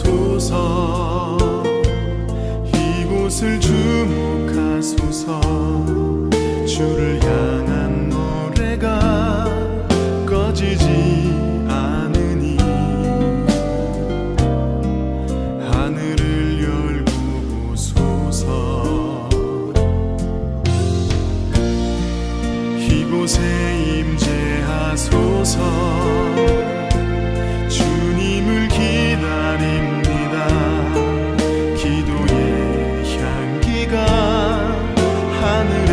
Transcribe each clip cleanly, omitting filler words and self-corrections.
주옵소서. 이곳을 주목하소서. 주를 향한 노래가 꺼지지 않으니 하늘을 열고 보소서. 이곳에 임재하소서. 주님을 기다립니다. 기도의 향기가 하늘에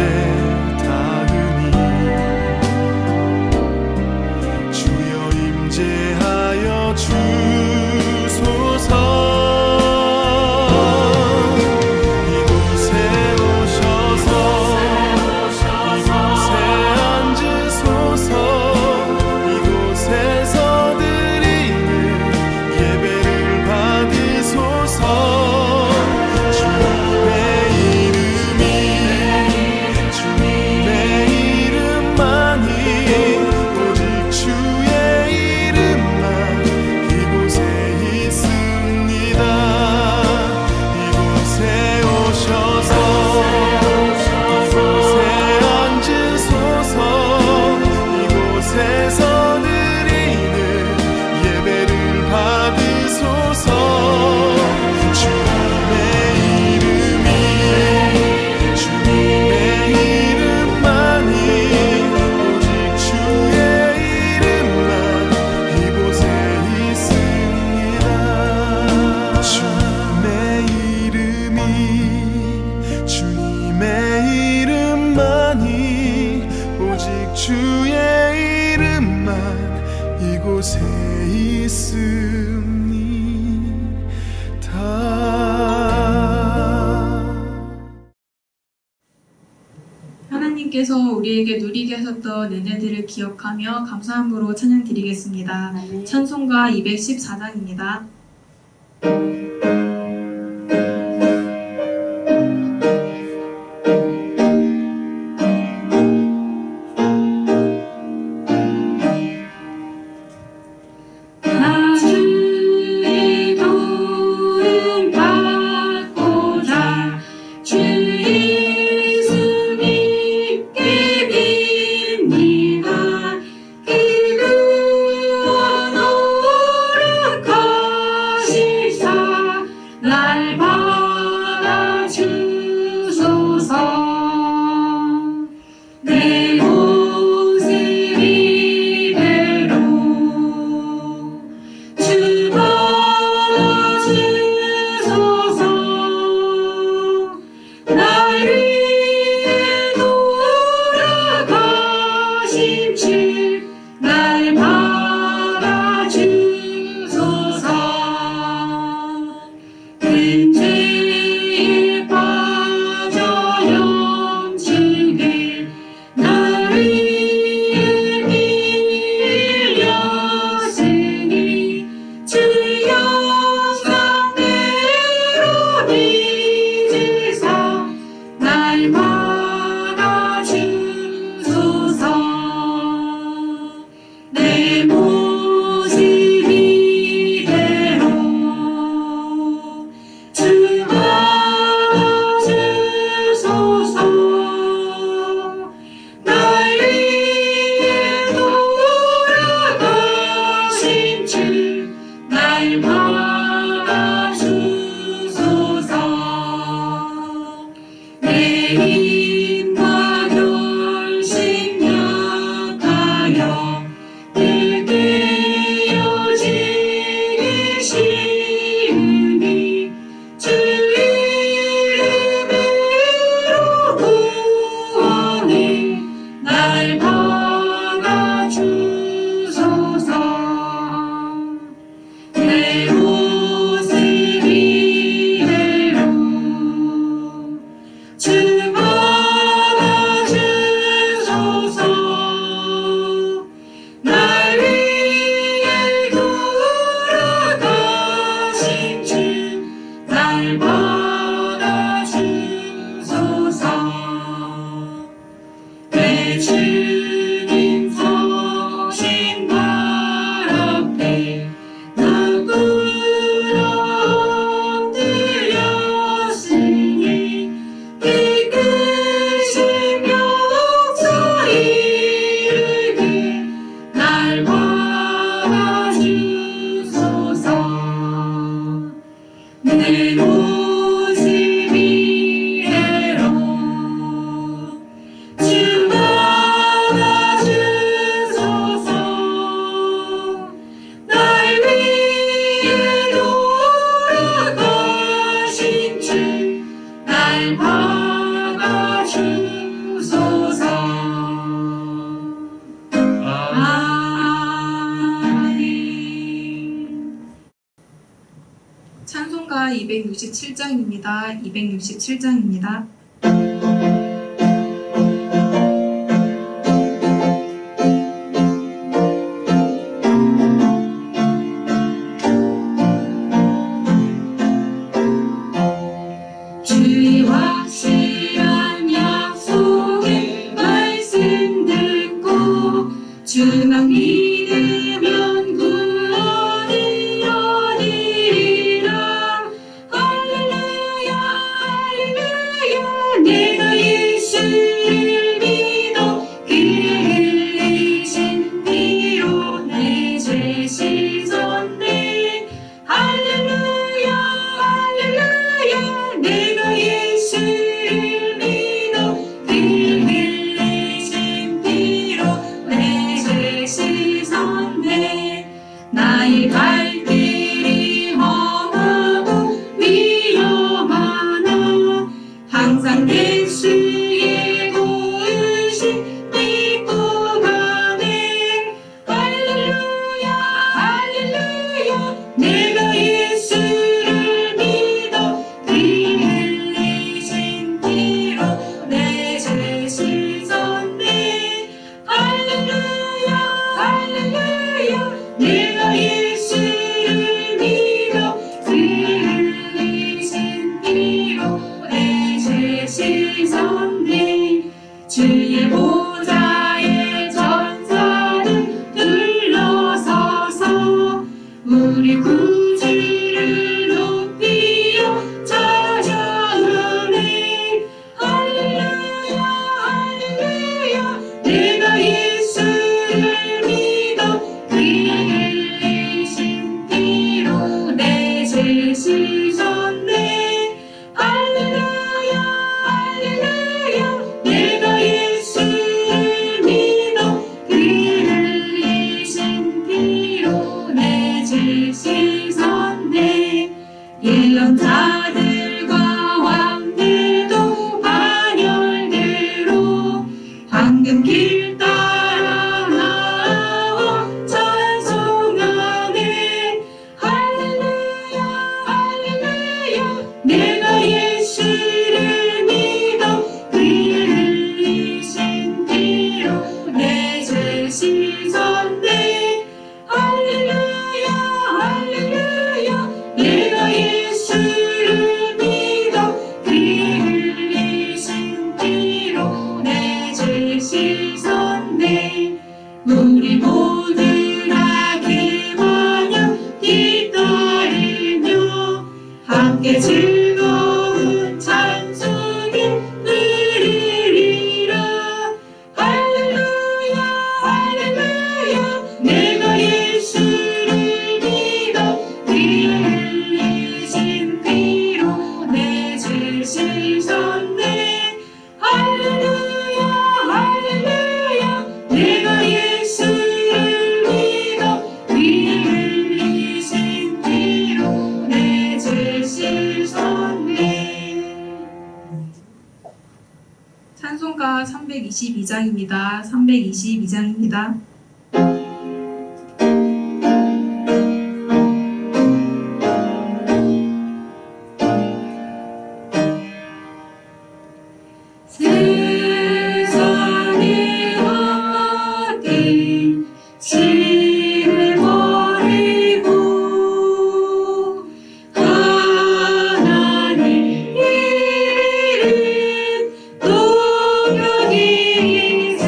닿으니 주여 임재하여 주소서. 이곳에 오셔서 이곳에 앉으소서. 이곳에서 드리는 예배를 받으소서. 주님의 이름이 주님의 이름만이 오직 주의 이름만 이곳에 있습니다. 이곳에 오셔서 이곳에 앉으소서. 이곳에서 드리는 예배를 받으소서. 주님의 이름이 주님의 이름만이 오직 주의 이름만 이곳에 있습니다. 주님의 이름이 주님의 이름만이 오직 주의 이름만 이곳에 있습니다. 하나님께서 우리에게 누리게 하셨던 은혜들을 기억하며 감사함으로 찬양드리겠습니다. 찬송가 214장입니다. 주의 도움 받고자 주 예수 믿게 빕니다. 기도와 노력하시사 날 받아주소서. 내 모습 이대로 주 받아주소서. 날 위해 돌아가신 주 날 받아주소서. 큰 죄에 빠져 영주길 날 위해 빌렸으니 주 영광대로 빚으사 날 받아주소서. 내 모습 이대로 주 받아주소서. 날 위해 돌아가신 주 날 받아주소서. 내 힘과 결심 약하여 늘 깨어지기 쉬우니 주 이름으로 구원해 날 받아주소서. 내 모습 찬송가 267장입니다. 267장입니다. 주의 확실한 약속의 말씀 듣고 주만 믿으면 구원을 얻으리라. 할렐루야 할렐루야 내가 예수를 믿어 그의 흘리신 피로 내 죄 씻었네. 할렐루야 할렐루야 내가 예수를 믿어 그 흘리신 피로 내 죄 씻었네. 나의 발길이 험하고 위험하나 항상 예수의 도우심 믿고 가네. 할렐루야 할렐루야 내가 예수를 믿어 그 흘리신 피로 내 죄 씻었네. 할렐루야 할렐루야 내가 예수를 믿어 그 흘리신 피로 내 죄 씻었네. 주의 보좌에 전사들 둘러서서 우리 구주를 높이어 찬양하네. 할렐루야 할렐루야 내가 예수를 믿어 그 흘리신 피로 내 죄 씻었네. 할렐루야 할렐루야 내가 예수를 믿어 그 흘리신 피로 내 죄 씻었네. 예언자들과 왕들도 반열대로 황금길 따라 나와 찬송하네. 할렐루야 할렐루야 내가 예수를 믿어 그 흘리신 피로 내 죄 씻었네. 할렐루야 할렐루야 내가 예수를 믿어 그 흘리신 피로 내 죄 씻었네. 우리 모두가 그 마냥 뒤따르며 함께 즐거운 찬송을 부르리라. 할렐루야 할렐루야 내가 예수를 믿어 그 흘리신 피로 내 죄 씻었네. 할렐루야 할렐루야 내가 예수를 믿어 그 흘리신 피로 내 죄 씻었네. 찬송가 322장입니다. 322장입니다. 세상의 모든 짐을 버리고 하나님 이름 높여 기세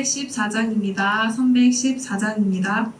314장입니다. 314장입니다.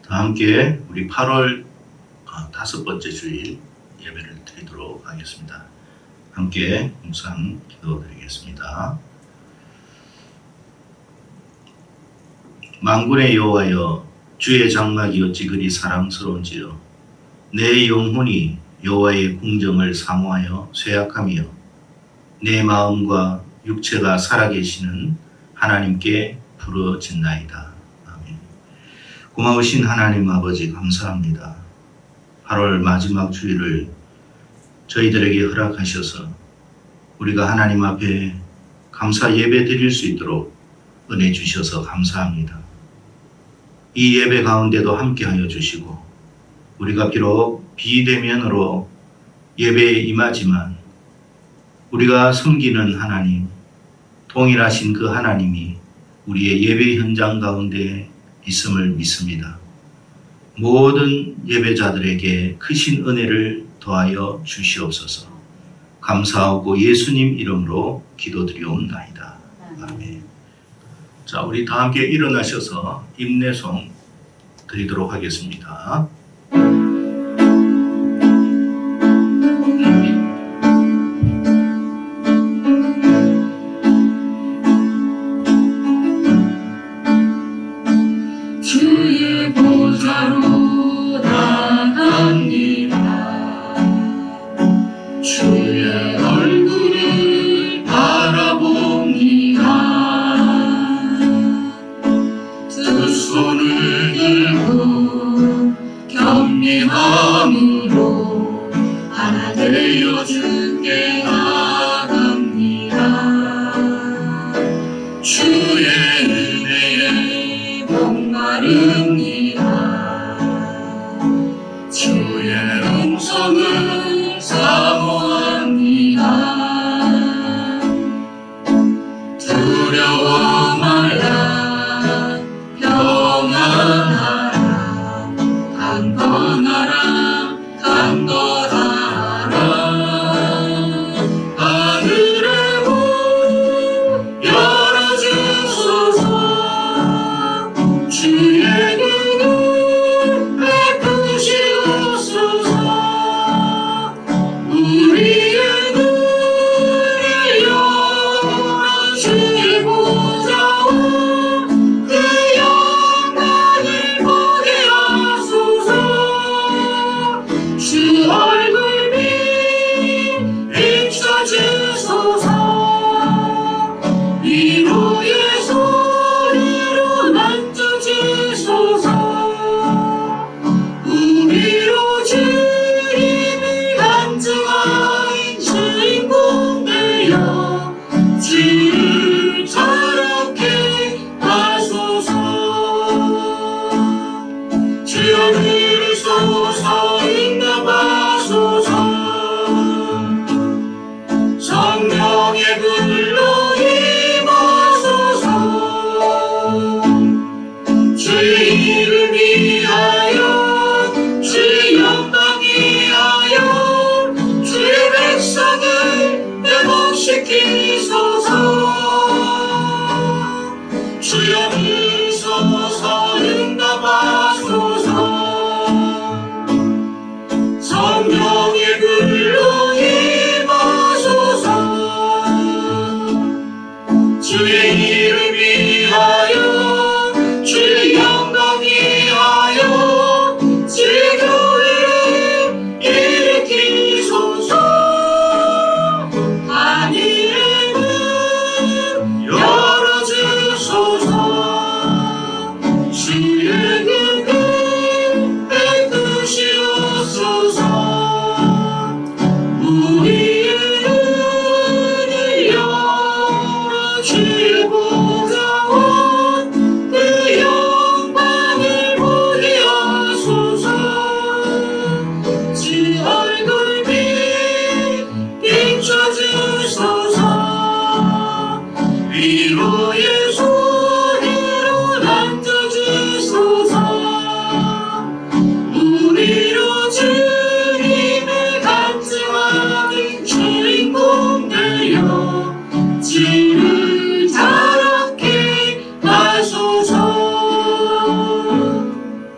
함께 우리 8월 5번째 주일 예배를 드리도록 하겠습니다. 함께 묵상 기도드리겠습니다. 만군의 여호와여, 주의 장막이 어찌 그리 사랑스러운지요. 내 영혼이 여호와의 궁정을 사모하여 쇠약하며 내 마음과 육체가 살아계시는 하나님께 부르짖나이다. 아멘. 고마우신 하나님 아버지 감사합니다. 8월 마지막 주일을 저희들에게 허락하셔서 우리가 하나님 앞에 감사 예배 드릴 수 있도록 은혜 주셔서 감사합니다. 이 예배 가운데도 함께하여 주시고 우리가 비록 비대면으로 예배에 임하지만 우리가 섬기는 하나님, 동일하신 그 하나님이 우리의 예배 현장 가운데 있음을 믿습니다. 모든 예배자들에게 크신 은혜를 더하여 주시옵소서. 감사하고 예수님 이름으로 기도드리옵나이다. 아멘. 자, 우리 다 함께 일어나셔서 임내송 드리도록 하겠습니다. 주의 보좌로 나갑니다. 주의 얼굴을 바라봅니다. 두 손을 들고 겸비함으로 하나 되어 주께 나갑니다. 주의 은혜에 목마릅니다. 주의 음성을 사모합니다. 두려워 말라, 평안하라, 강건하라, 강건하라. 하늘의 문 열어주소서. 주의 눈을 베푸시옵소서. 우리의 눈을 열어주소서. 주여 들으소서 응답하소서 성령의 불로 임하소서 주의 이름 위하여 주의 영광 위하여 주의 교회를 일으키소서 하늘의 문 열어주소서 주의 뜻을 베푸시옵소서 우리의 눈을 열어 주의 보좌와 그 영광을 보게 하소서 주 얼굴 빛 비춰주소서 위로의 소리로 남겨주소서 우리로 주님을 간증하는 주인공 되어 주를 자랑케 하소서.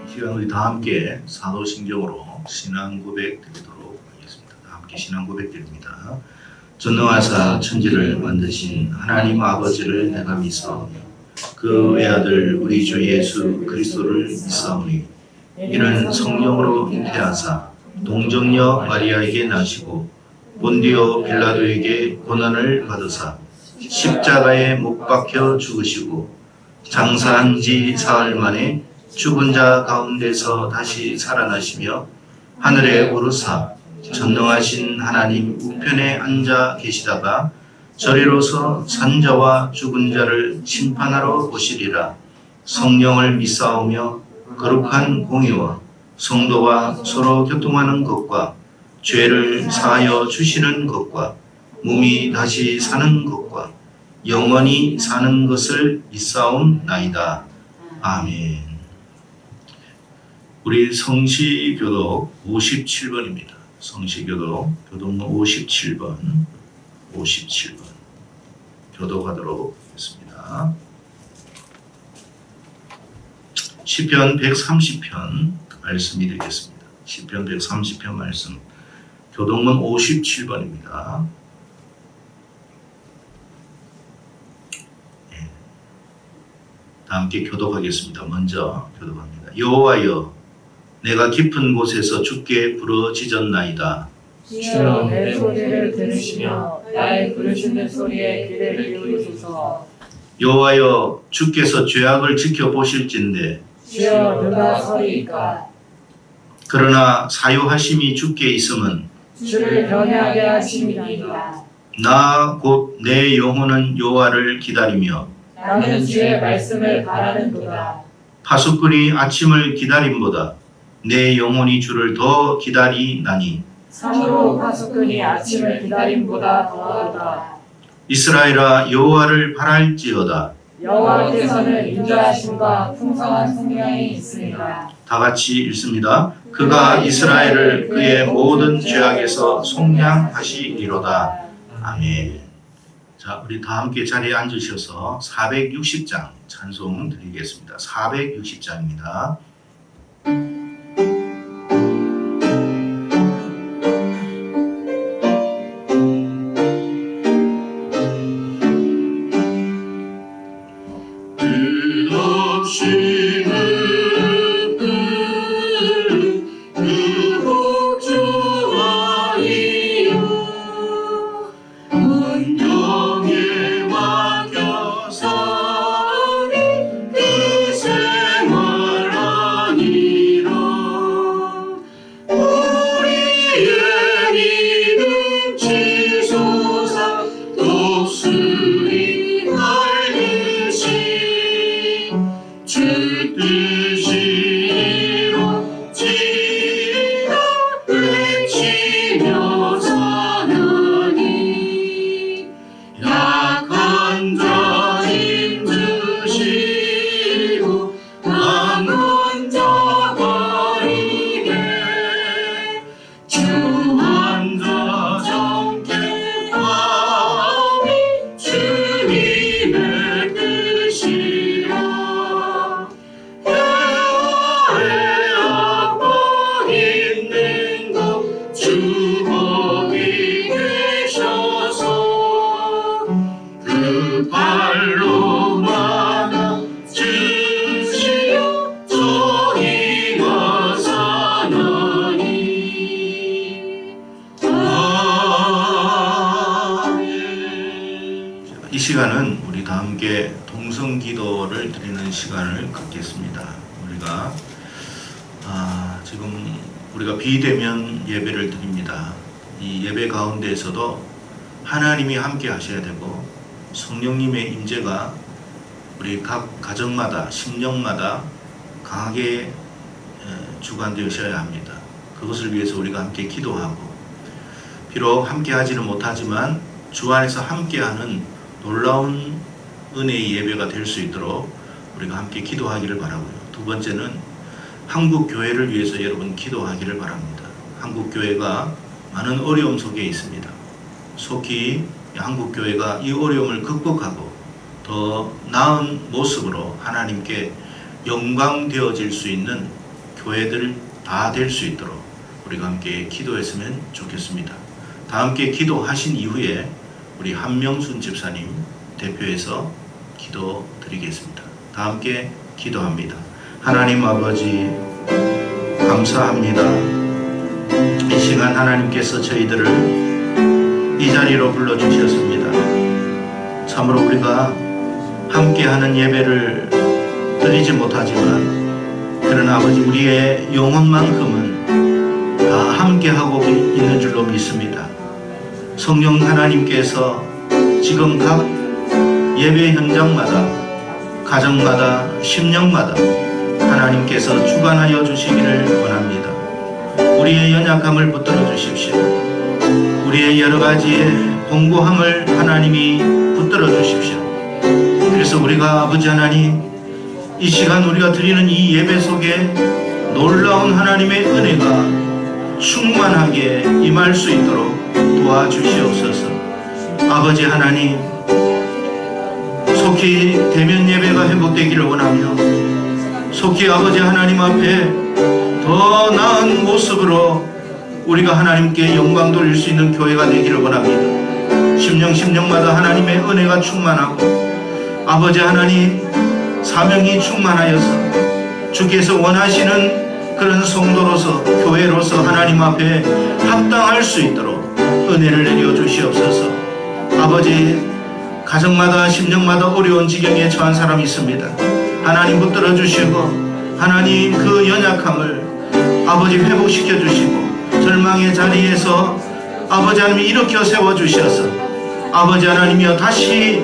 이 시간 우리 다 함께 사도신경으로 신앙 고백 드리도록 하겠습니다. 다 함께 신앙 고백 드립니다. 전능하사 천지를 만드신 하나님 아버지를 내가 믿사오니 그 외아들 우리 주 예수 그리스도를 믿사오니 이는 성령으로 잉태하사 동정녀 마리아에게 나시고 본디오 빌라도에게 고난을 받으사 십자가에 못 박혀 죽으시고 장사한 지 사흘 만에 죽은 자 가운데서 다시 살아나시며 하늘에 오르사 전능하신 하나님 우편에 앉아 계시다가 저리로서 산자와 죽은 자를 심판하러 오시리라. 성령을 믿사오며 거룩한 공의와 성도와 서로 교통하는 것과 죄를 사하여 주시는 것과 몸이 다시 사는 것과 영원히 사는 것을 믿사옵나이다. 아멘. 우리 성시교독 57번입니다. 성시교독 교독문 57번 교독하도록 하겠습니다. 시편 130편 말씀이 되겠습니다. 시편 130편 말씀 교독문 57번입니다. 다 함께 교독하겠습니다. 먼저 교독합니다. 여호와여 내가 깊은 곳에서 주께 부르짖었나이다. 주여 내 소리를 들으시며 나의 부르짖는 소리에 귀를 기울이소서. 여호와여 주께서 죄악을 지켜보실진대 주여 누가 서리이까. 그러나 사유하심이 주께 있음은 주를 변하게 하심이니이다. 나 곧 내 영혼은 여호와를 기다리며 나는 주의 말씀을 바라는도다. 파수꾼이 아침을 기다림보다 내 영혼이 주를 더 기다리나니 참으로 파수꾼이 아침을 기다림보다 더하다. 이스라엘아 여호와를 바랄지어다. 여호와께서는 인자하심과 풍성한 성량이 있으니라. 다 같이 읽습니다. 그가 이스라엘을 그의 모든 죄악에서 속량하시리로다. 아멘. 자, 우리 다 함께 자리에 앉으셔서 460장 찬송 드리겠습니다. 460장입니다. 주 다 함께 동성 기도를 드리는 시간을 갖겠습니다. 지금 우리가 비대면 예배를 드립니다. 이 예배 가운데에서도 하나님이 함께 하셔야 되고 성령님의 임재가 우리 각 가정마다 심령마다 강하게 주관되셔야 합니다. 그것을 위해서 우리가 함께 기도하고, 비록 함께 하지는 못하지만 주 안에서 함께하는 놀라운 은혜의 예배가 될 수 있도록 우리가 함께 기도하기를 바라고요. 두 번째는 한국 교회를 위해서 여러분 기도하기를 바랍니다. 한국 교회가 많은 어려움 속에 있습니다. 속히 한국 교회가 이 어려움을 극복하고 더 나은 모습으로 하나님께 영광되어질 수 있는 교회들 다 될 수 있도록 우리가 함께 기도했으면 좋겠습니다. 다 함께 기도하신 이후에 우리 한명순 집사님 대표해서 기도드리겠습니다. 다 함께 기도합니다. 하나님 아버지, 감사합니다. 이 시간 하나님께서 저희들을 이 자리로 불러주셨습니다. 참으로 우리가 함께하는 예배를 드리지 못하지만, 그러나 아버지 우리의 영혼만큼은 다 함께하고 있는 줄로 믿습니다. 성령 하나님께서 지금 각 예배 현장마다, 가정마다, 심령마다 하나님께서 주관하여 주시기를 원합니다. 우리의 연약함을 붙들어 주십시오. 우리의 여러 가지의 공고함을 하나님이 붙들어 주십시오. 그래서 우리가 아버지 하나님, 이 시간 우리가 드리는 이 예배 속에 놀라운 하나님의 은혜가 충만하게 임할 수 있도록 도와주시옵소서. 아버지 하나님, 속히 대면 예배가 회복되기를 원하며, 속히 아버지 하나님 앞에 더 나은 모습으로 우리가 하나님께 영광 돌릴 수 있는 교회가 되기를 원합니다. 심령마다 하나님의 은혜가 충만하고, 아버지 하나님 사명이 충만하여서 주께서 원하시는 그런 성도로서, 교회로서 하나님 앞에 합당할 수 있도록 은혜를 내려 주시옵소서. 아버지, 가정마다 심령마다 어려운 지경에 처한 사람이 있습니다. 하나님 붙들어 주시고, 하나님 그 연약함을 아버지 회복시켜 주시고, 절망의 자리에서 아버지 하나님이 일으켜 세워 주셔서 아버지 하나님이여 다시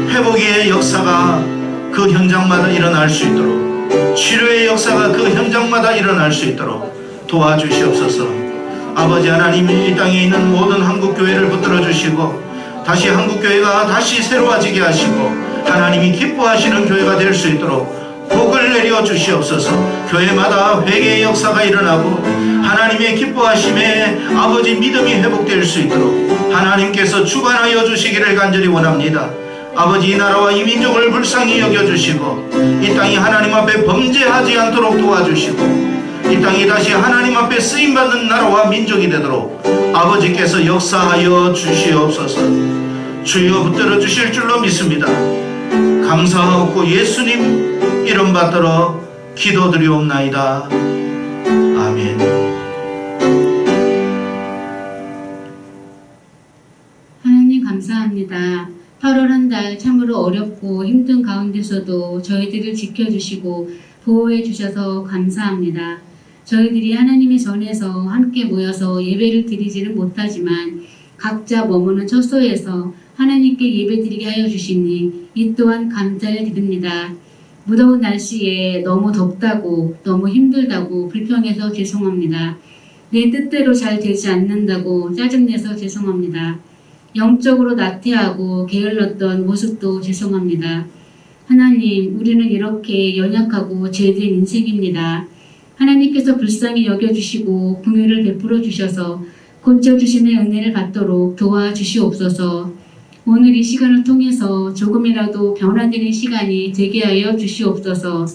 회복의 역사가 그 현장마다 일어날 수 있도록, 치료의 역사가 그 현장마다 일어날 수 있도록 도와주시옵소서. 아버지 하나님이 이 땅에 있는 모든 한국교회를 붙들어 주시고, 다시 한국교회가 다시 새로워지게 하시고 하나님이 기뻐하시는 교회가 될 수 있도록 복을 내려 주시옵소서. 교회마다 회개의 역사가 일어나고 하나님의 기뻐하심에 아버지 믿음이 회복될 수 있도록 하나님께서 주관하여 주시기를 간절히 원합니다. 아버지, 이 나라와 이 민족을 불쌍히 여겨주시고 이 땅이 하나님 앞에 범죄하지 않도록 도와주시고 이 땅이 다시 하나님 앞에 쓰임받는 나라와 민족이 되도록 아버지께서 역사하여 주시옵소서. 주여 붙들어 주실 줄로 믿습니다. 감사하고 예수님 이름 받들어 기도드리옵나이다. 아멘. 하나님 감사합니다. 8월 한 달 참으로 어렵고 힘든 가운데서도 저희들을 지켜주시고 보호해 주셔서 감사합니다. 저희들이 하나님의 전에서 함께 모여서 예배를 드리지는 못하지만 각자 머무는 처소에서 하나님께 예배드리게 하여 주시니 이 또한 감사를 드립니다. 무더운 날씨에 너무 덥다고, 너무 힘들다고 불평해서 죄송합니다. 내 뜻대로 잘 되지 않는다고 짜증내서 죄송합니다. 영적으로 나태하고 게을렀던 모습도 죄송합니다. 하나님, 우리는 이렇게 연약하고 죄된 인생입니다. 하나님께서 불쌍히 여겨주시고 긍휼을 베풀어 주셔서 고쳐주심의 은혜를 받도록 도와주시옵소서. 오늘 이 시간을 통해서 조금이라도 변화되는 시간이 되게 하여 주시옵소서.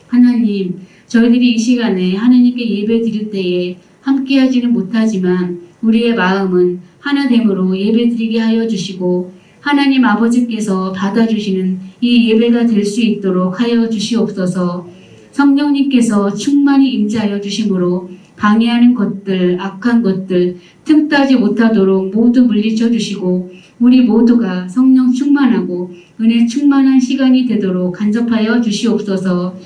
하나님, 저희들이 이 시간에 하나님께 예배 드릴 때에 함께 하지는 못하지만 우리의 마음은 하나됨으로 예배드리게 하여 주시고 하나님 아버지께서 받아주시는 이 예배가 될 수 있도록 하여 주시옵소서. 성령님께서 충만히 임재하여 주심으로 방해하는 것들, 악한 것들, 틈타지 못하도록 모두 물리쳐 주시고 우리 모두가 성령 충만하고 은혜 충만한 시간이 되도록 간섭하여 주시옵소서.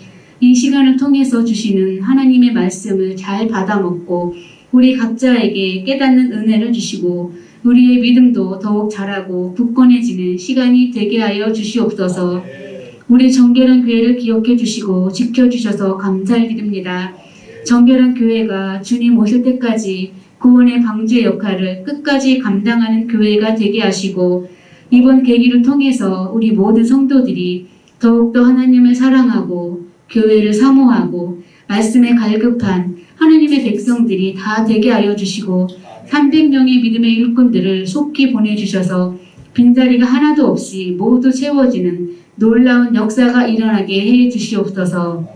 이 시간을 통해서 주시는 하나님의 말씀을 잘 받아먹고 우리 각자에게 깨닫는 은혜를 주시고 우리의 믿음도 더욱 자라고 굳건해지는 시간이 되게 하여 주시옵소서. 우리 정결한 교회를 기억해 주시고 지켜주셔서 감사드립니다. 정결한 교회가 주님 오실 때까지 구원의 방주의 역할을 끝까지 감당하는 교회가 되게 하시고 이번 계기를 통해서 우리 모든 성도들이 더욱더 하나님을 사랑하고 교회를 사모하고 말씀에 갈급한 하나님의 백성들이 다 되게 하여 주시고 300명의 믿음의 일꾼들을 속히 보내주셔서 빈자리가 하나도 없이 모두 채워지는 놀라운 역사가 일어나게 해 주시옵소서.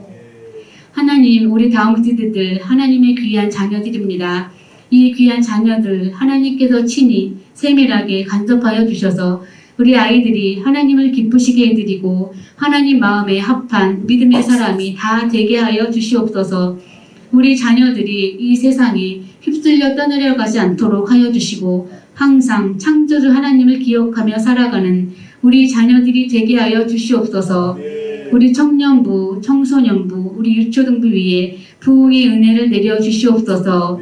하나님, 우리 다음 세대들 하나님의 귀한 자녀들입니다. 이 귀한 자녀들 하나님께서 친히 세밀하게 간섭하여 주셔서 우리 아이들이 하나님을 기쁘시게 해드리고 하나님 마음에 합한 믿음의 사람이 다 되게 하여 주시옵소서. 우리 자녀들이 이 세상에 휩쓸려 떠내려가지 않도록 하여 주시고 항상 창조주 하나님을 기억하며 살아가는 우리 자녀들이 되게 하여 주시옵소서. 우리 청년부, 청소년부, 우리 유초등부 위에 부흥의 은혜를 내려 주시옵소서.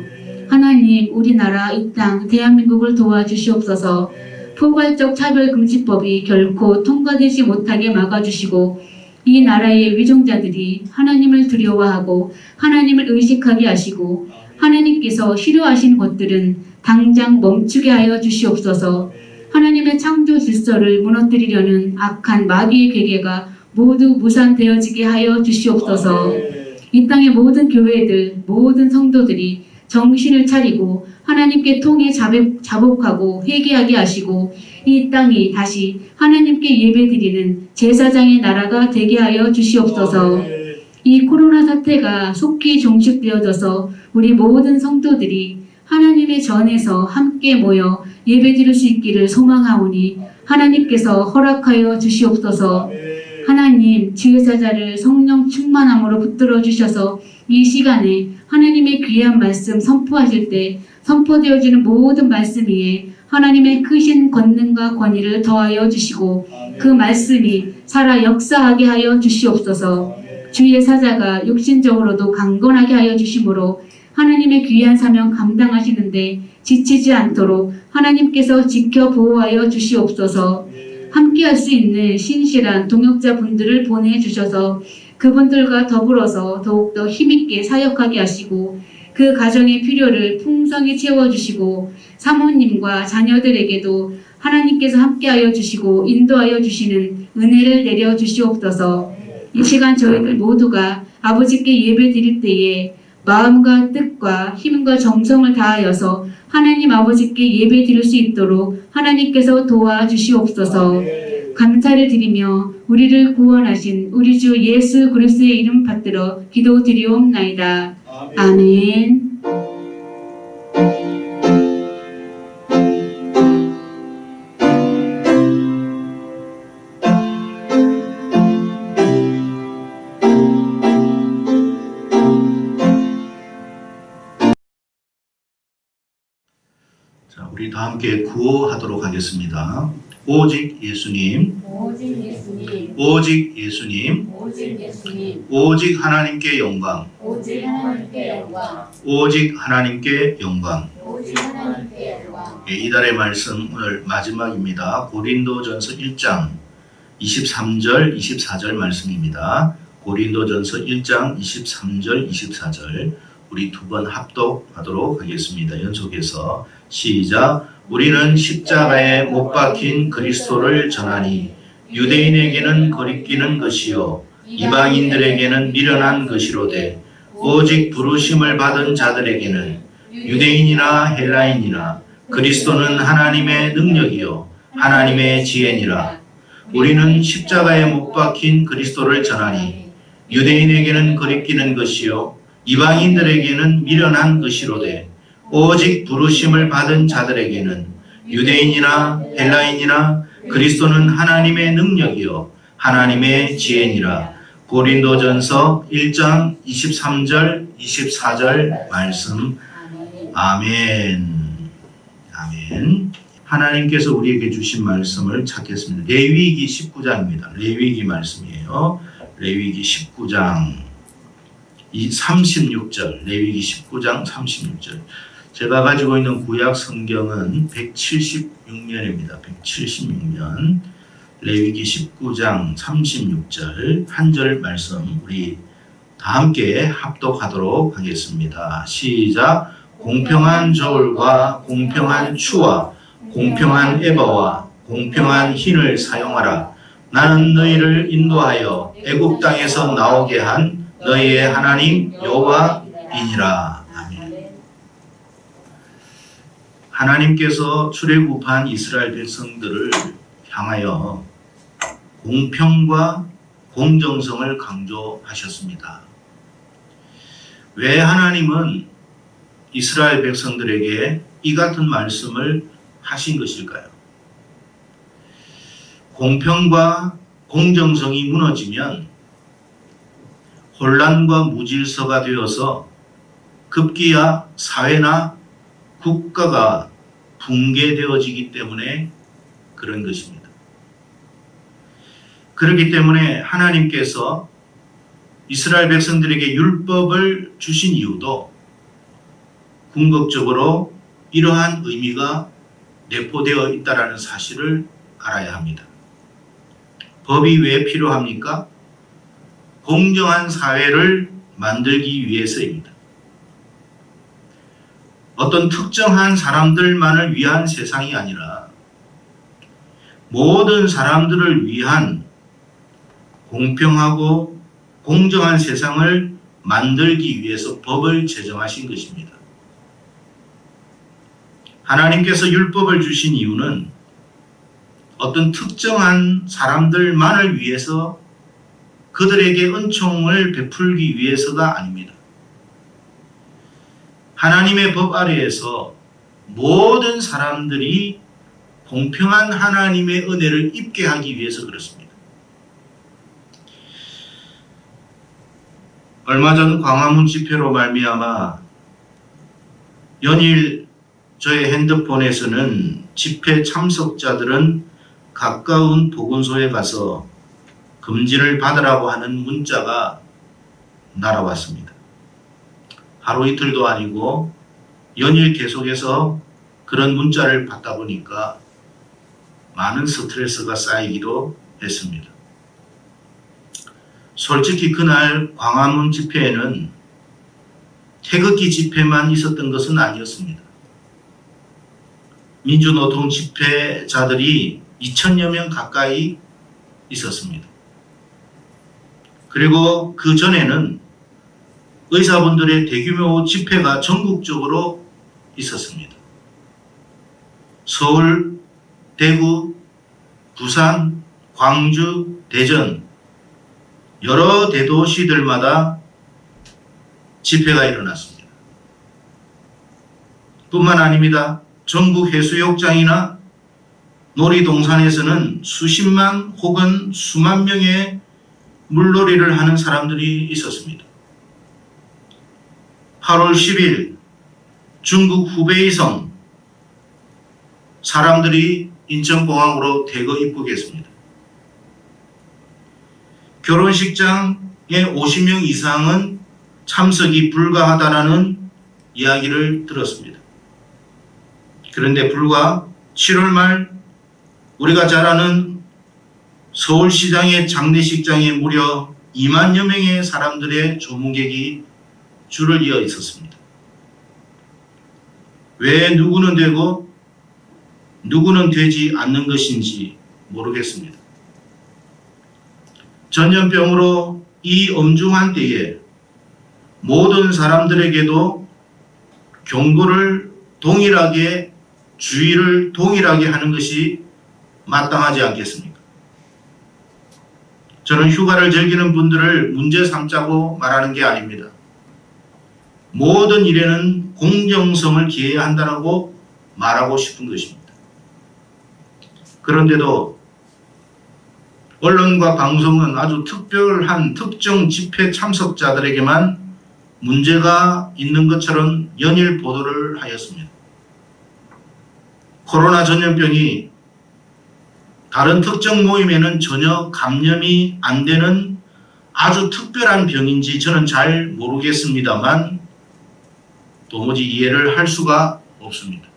하나님, 우리나라 이 땅 대한민국을 도와주시옵소서. 포괄적 차별금지법이 결코 통과되지 못하게 막아주시고 이 나라의 위종자들이 하나님을 두려워하고 하나님을 의식하게 하시고 하나님께서 싫어하신 것들은 당장 멈추게 하여 주시옵소서. 하나님의 창조 질서를 무너뜨리려는 악한 마귀의 계계가 모두 무산되어지게 하여 주시옵소서. 이 땅의 모든 교회들, 모든 성도들이 정신을 차리고 하나님께 통해 자복하고 회개하게 하시고 이 땅이 다시 하나님께 예배드리는 제사장의 나라가 되게 하여 주시옵소서. 이 코로나 사태가 속히 종식되어져서 우리 모든 성도들이 하나님의 전에서 함께 모여 예배드릴 수 있기를 소망하오니 하나님께서 허락하여 주시옵소서. 하나님, 지혜사자를 성령 충만함으로 붙들어 주셔서 이 시간에 하나님의 귀한 말씀 선포하실 때 선포되어지는 모든 말씀 위에 하나님의 크신 권능과 권위를 더하여 주시고 그 말씀이 살아 역사하게 하여 주시옵소서. 주의 사자가 육신적으로도 강건하게 하여 주심으로 하나님의 귀한 사명 감당하시는데 지치지 않도록 하나님께서 지켜 보호하여 주시옵소서. 함께할 수 있는 신실한 동역자 분들을 보내주셔서 그분들과 더불어서 더욱더 힘있게 사역하게 하시고 그 가정의 필요를 풍성히 채워주시고 사모님과 자녀들에게도 하나님께서 함께하여 주시고 인도하여 주시는 은혜를 내려 주시옵소서. 이 시간 저희들 모두가 아버지께 예배 드릴 때에 마음과 뜻과 힘과 정성을 다하여서 하나님 아버지께 예배 드릴 수 있도록 하나님께서 도와주시옵소서. 감사를 드리며 우리를 구원하신 우리 주 예수 그리스도의 이름 받들어 기도드리옵나이다. 아멘. 자, 우리 다 함께 구호하도록 하겠습니다. 오직 예수님, 오직 예수님, 오직 예수님, 오직 예수님, 오직 하나님께 영광, 오직 하나님께 영광, 오직 하나님께 영광. 오직 하나님께 영광. 예, 이달의 말씀 오늘 마지막입니다. 고린도전서 1장 23절, 24절 말씀입니다. 고린도전서 1장 23절, 24절 우리 두 번 합독하도록 하겠습니다. 연속해서 시작. 우리는 십자가에 못 박힌 그리스도를 전하니 유대인에게는 거리끼는 것이요 이방인들에게는 미련한 것이로되 오직 부르심을 받은 자들에게는 유대인이나 헬라인이나 그리스도는 하나님의 능력이요 하나님의 지혜니라. 우리는 십자가에 못 박힌 그리스도를 전하니 유대인에게는 거리끼는 것이요 이방인들에게는 미련한 것이로되 오직 부르심을 받은 자들에게는 유대인이나 헬라인이나 그리스도는 하나님의 능력이요 하나님의 지혜니라. 고린도전서 1장 23절 24절 말씀. 아멘. 아멘. 하나님께서 우리에게 주신 말씀을 찾겠습니다. 레위기 19장입니다. 레위기 말씀이에요. 레위기 19장 36절. 레위기 19장 36절. 제가 가지고 있는 구약 성경은 176면입니다. 176면. 레위기 19장 36절 한 절 말씀 우리 다 함께 합독하도록 하겠습니다. 시작. 공평한 저울과 공평한 추와 공평한 에바와 공평한 흰을 사용하라. 나는 너희를 인도하여 애굽 땅에서 나오게 한 너희의 하나님 여호와이니라. 아멘. 하나님께서 출애굽한 이스라엘 백성들을 향하여 공평과 공정성을 강조하셨습니다. 왜 하나님은 이스라엘 백성들에게 이 같은 말씀을 하신 것일까요? 공평과 공정성이 무너지면 혼란과 무질서가 되어서 급기야 사회나 국가가 붕괴되어지기 때문에 그런 것입니다. 그렇기 때문에 하나님께서 이스라엘 백성들에게 율법을 주신 이유도 궁극적으로 이러한 의미가 내포되어 있다는 사실을 알아야 합니다. 법이 왜 필요합니까? 공정한 사회를 만들기 위해서입니다. 어떤 특정한 사람들만을 위한 세상이 아니라 모든 사람들을 위한 공평하고 공정한 세상을 만들기 위해서 법을 제정하신 것입니다. 하나님께서 율법을 주신 이유는 어떤 특정한 사람들만을 위해서 그들에게 은총을 베풀기 위해서가 아닙니다. 하나님의 법 아래에서 모든 사람들이 공평한 하나님의 은혜를 입게 하기 위해서 그렇습니다. 얼마 전 광화문 집회로 말미암아 연일 저의 핸드폰에서는 집회 참석자들은 가까운 보건소에 가서 검진을 받으라고 하는 문자가 날아왔습니다. 하루 이틀도 아니고 연일 계속해서 그런 문자를 받다 보니까 많은 스트레스가 쌓이기도 했습니다. 솔직히 그날 광화문 집회에는 태극기 집회만 있었던 것은 아니었습니다. 민주노총 집회자들이 2,000여 명 가까이 있었습니다. 그리고 그 전에는 의사분들의 대규모 집회가 전국적으로 있었습니다. 서울, 대구, 부산, 광주, 대전 여러 대도시들마다 집회가 일어났습니다. 뿐만 아닙니다. 전국 해수욕장이나 놀이동산에서는 수십만 혹은 수만 명의 물놀이를 하는 사람들이 있었습니다. 8월 10일 중국 후베이성 사람들이 인천공항으로 대거 입국했습니다. 결혼식장에 50명 이상은 참석이 불가하다라는 이야기를 들었습니다. 그런데 불과 7월 말 우리가 잘 아는 서울시장의 장례식장에 무려 2만여 명의 사람들의 조문객이 줄을 이어 있었습니다. 왜 누구는 되고 누구는 되지 않는 것인지 모르겠습니다. 전염병으로 이 엄중한 때에 모든 사람들에게도 경고를 동일하게 주의를 동일하게 하는 것이 마땅하지 않겠습니까? 저는 휴가를 즐기는 분들을 문제 삼자고 말하는 게 아닙니다. 모든 일에는 공정성을 기해야 한다고 말하고 싶은 것입니다. 그런데도 언론과 방송은 아주 특별한 특정 집회 참석자들에게만 문제가 있는 것처럼 연일 보도를 하였습니다. 코로나 전염병이 다른 특정 모임에는 전혀 감염이 안 되는 아주 특별한 병인지 저는 잘 모르겠습니다만 도무지 이해를 할 수가 없습니다.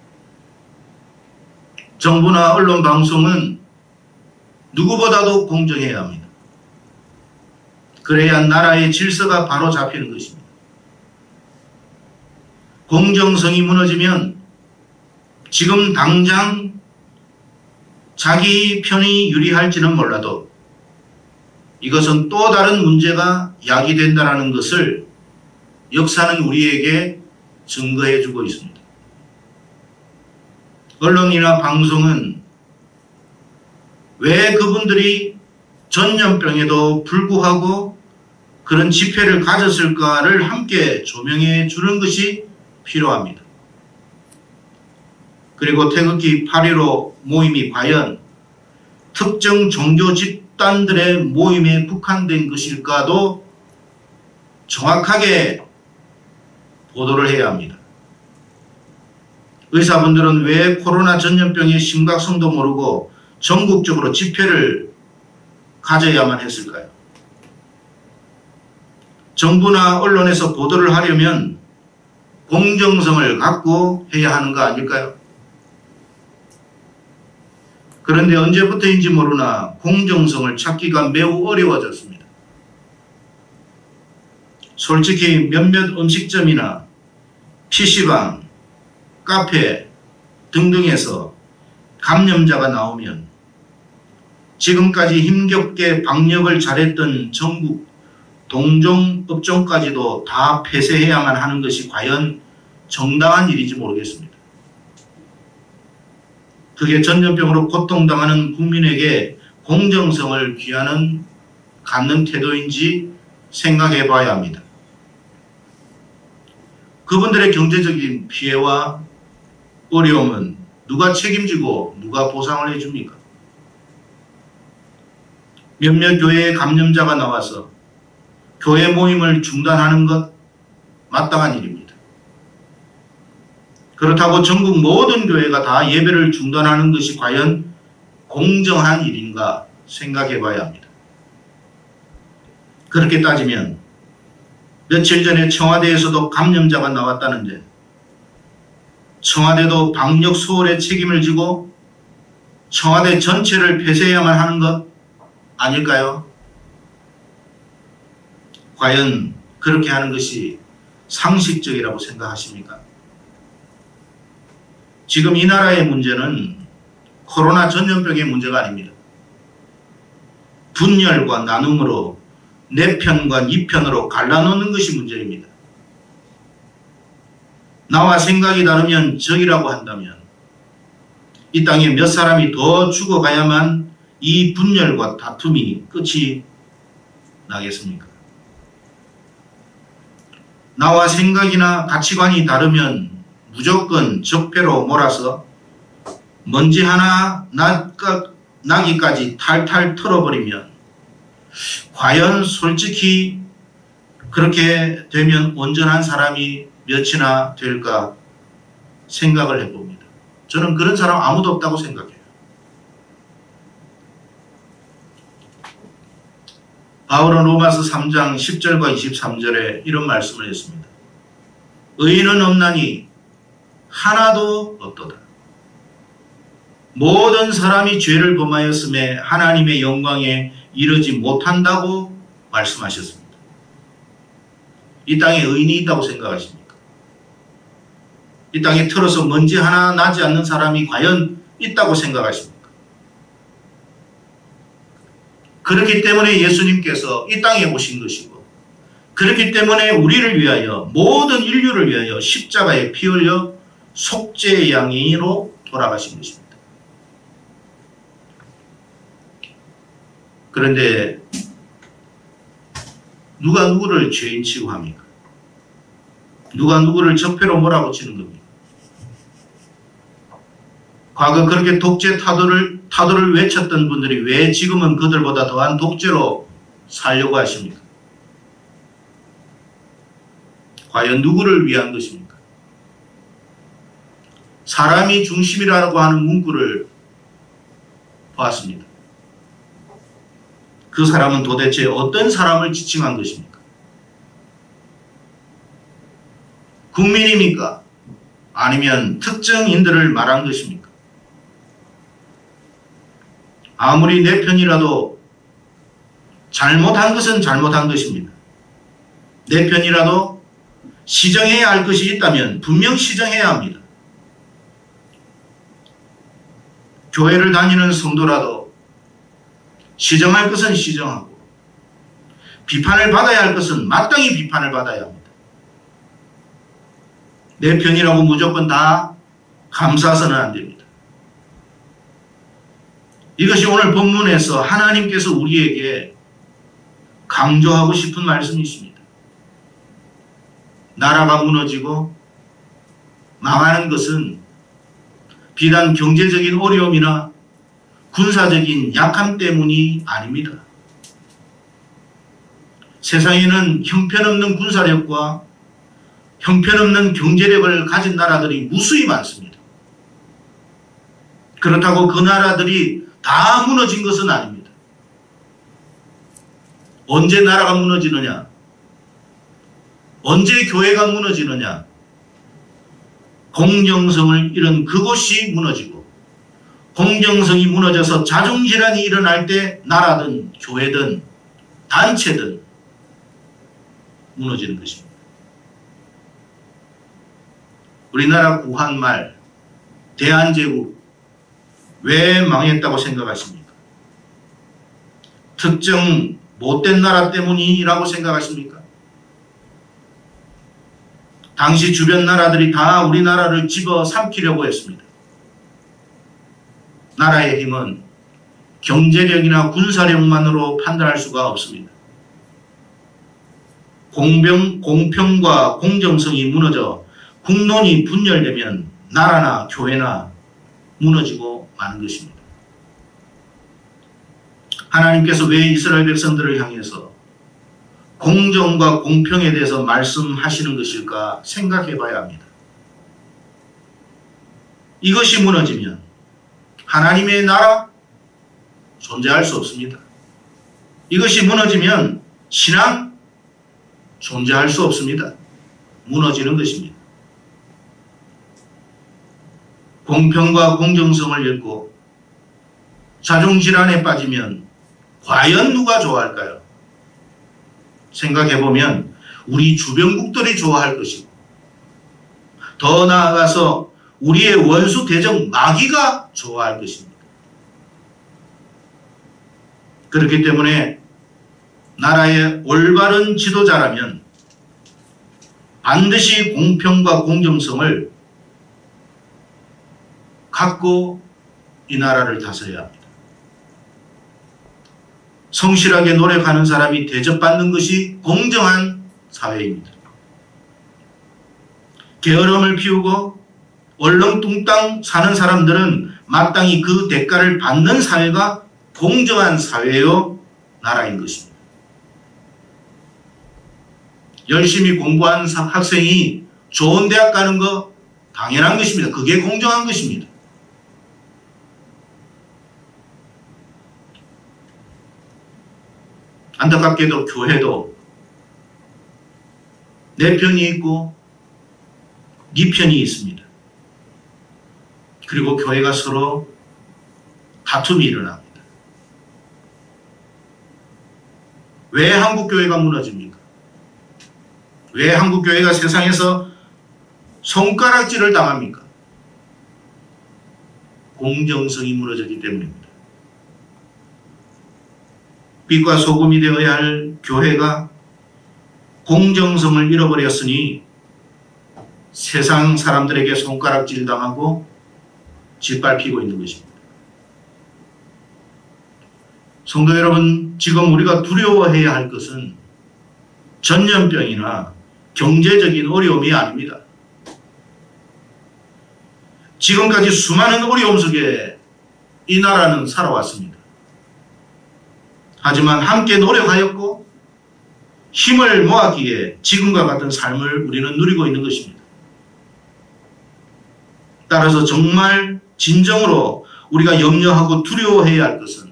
정부나 언론 방송은 누구보다도 공정해야 합니다. 그래야 나라의 질서가 바로 잡히는 것입니다. 공정성이 무너지면 지금 당장 자기 편이 유리할지는 몰라도 이것은 또 다른 문제가 야기된다는 것을 역사는 우리에게 증거해 주고 있습니다. 언론이나 방송은 왜 그분들이 전염병에도 불구하고 그런 집회를 가졌을까를 함께 조명해 주는 것이 필요합니다. 그리고 태극기 8.15 모임이 과연 특정 종교 집단들의 모임에 국한된 것일까도 정확하게 보도를 해야 합니다. 의사분들은 왜 코로나 전염병의 심각성도 모르고 전국적으로 집회를 가져야만 했을까요? 정부나 언론에서 보도를 하려면 공정성을 갖고 해야 하는 거 아닐까요? 그런데 언제부터인지 모르나 공정성을 찾기가 매우 어려워졌습니다. 솔직히 몇몇 음식점이나 PC방, 카페 등등에서 감염자가 나오면 지금까지 힘겹게 방역을 잘했던 전국 동종 업종까지도 다 폐쇄해야만 하는 것이 과연 정당한 일인지 모르겠습니다. 그게 전염병으로 고통당하는 국민에게 공정성을 갖는 태도인지 생각해 봐야 합니다. 그분들의 경제적인 피해와 어려움은 누가 책임지고 누가 보상을 해줍니까? 몇몇 교회에 감염자가 나와서 교회 모임을 중단하는 것 마땅한 일입니다. 그렇다고 전국 모든 교회가 다 예배를 중단하는 것이 과연 공정한 일인가 생각해 봐야 합니다. 그렇게 따지면 며칠 전에 청와대에서도 감염자가 나왔다는데 청와대도 방역 소홀의 책임을 지고 청와대 전체를 폐쇄해야만 하는 것 아닐까요? 과연 그렇게 하는 것이 상식적이라고 생각하십니까? 지금 이 나라의 문제는 코로나 전염병의 문제가 아닙니다. 분열과 나눔으로 내 편과 네 편으로 갈라놓는 것이 문제입니다. 나와 생각이 다르면 적이라고 한다면 이 땅에 몇 사람이 더 죽어가야만 이 분열과 다툼이 끝이 나겠습니까? 나와 생각이나 가치관이 다르면 무조건 적폐로 몰아서 먼지 하나 나기까지 탈탈 털어버리면 과연 솔직히 그렇게 되면 온전한 사람이 몇이나 될까 생각을 해봅니다. 저는 그런 사람 아무도 없다고 생각해요. 바울은 로마서 3장 10절과 23절에 이런 말씀을 했습니다. 의인은 없나니 하나도 없도다. 모든 사람이 죄를 범하였음에 하나님의 영광에 이르지 못한다고 말씀하셨습니다. 이 땅에 의인이 있다고 생각하십니까? 이 땅에 털어서 먼지 하나 나지 않는 사람이 과연 있다고 생각하십니까? 그렇기 때문에 예수님께서 이 땅에 오신 것이고 그렇기 때문에 우리를 위하여 모든 인류를 위하여 십자가에 피 흘려 속죄의 양으로 돌아가신 것입니다. 그런데 누가 누구를 죄인 취급합니까? 누가 누구를 적폐로 몰아붙이는 겁니까? 과거 그렇게 독재 타도를 외쳤던 분들이 왜 지금은 그들보다 더한 독재로 살려고 하십니까? 과연 누구를 위한 것입니까? 사람이 중심이라고 하는 문구를 보았습니다. 그 사람은 도대체 어떤 사람을 지칭한 것입니까? 국민입니까? 아니면 특정인들을 말한 것입니까? 아무리 내 편이라도 잘못한 것은 잘못한 것입니다. 내 편이라도 시정해야 할 것이 있다면 분명 시정해야 합니다. 교회를 다니는 성도라도 시정할 것은 시정하고 비판을 받아야 할 것은 마땅히 비판을 받아야 합니다. 내 편이라고 무조건 다 감싸서는 안 됩니다. 이것이 오늘 본문에서 하나님께서 우리에게 강조하고 싶은 말씀이십니다. 나라가 무너지고 망하는 것은 비단 경제적인 어려움이나 군사적인 약함 때문이 아닙니다. 세상에는 형편없는 군사력과 형편없는 경제력을 가진 나라들이 무수히 많습니다. 그렇다고 그 나라들이 다 무너진 것은 아닙니다. 언제 나라가 무너지느냐? 언제 교회가 무너지느냐? 공정성을 잃은 그곳이 무너지고 공정성이 무너져서 자중질환이 일어날 때 나라든 교회든 단체든 무너지는 것입니다. 우리나라 구한 말 대한제국 왜 망했다고 생각하십니까? 특정 못된 나라 때문이라고 생각하십니까? 당시 주변 나라들이 다 우리나라를 집어삼키려고 했습니다. 나라의 힘은 경제력이나 군사력만으로 판단할 수가 없습니다. 공평과 공정성이 무너져 국론이 분열되면 나라나 교회나 무너지고 마는 것입니다. 하나님께서 왜 이스라엘 백성들을 향해서 공정과 공평에 대해서 말씀하시는 것일까 생각해 봐야 합니다. 이것이 무너지면 하나님의 나라 존재할 수 없습니다. 이것이 무너지면 신앙 존재할 수 없습니다. 무너지는 것입니다. 공평과 공정성을 잃고 자중질환에 빠지면 과연 누가 좋아할까요? 생각해보면 우리 주변국들이 좋아할 것이고 더 나아가서 우리의 원수 대적 마귀가 좋아할 것입니다. 그렇기 때문에 나라의 올바른 지도자라면 반드시 공평과 공정성을 갖고 이 나라를 다스려야 합니다. 성실하게 노력하는 사람이 대접받는 것이 공정한 사회입니다. 게으름을 피우고 얼렁뚱땅 사는 사람들은 마땅히 그 대가를 받는 사회가 공정한 사회요 나라인 것입니다. 열심히 공부한 학생이 좋은 대학 가는 거 당연한 것입니다. 그게 공정한 것입니다. 안타깝게도 교회도 내 편이 있고 네 편이 있습니다. 그리고 교회가 서로 다툼이 일어납니다. 왜 한국교회가 무너집니까? 왜 한국교회가 세상에서 손가락질을 당합니까? 공정성이 무너졌기 때문입니다. 빛과 소금이 되어야 할 교회가 공정성을 잃어버렸으니 세상 사람들에게 손가락질 당하고 짓밟히고 있는 것입니다. 성도 여러분, 지금 우리가 두려워해야 할 것은 전염병이나 경제적인 어려움이 아닙니다. 지금까지 수많은 어려움 속에 이 나라는 살아왔습니다. 하지만 함께 노력하였고 힘을 모았기에 지금과 같은 삶을 우리는 누리고 있는 것입니다. 따라서 정말 진정으로 우리가 염려하고 두려워해야 할 것은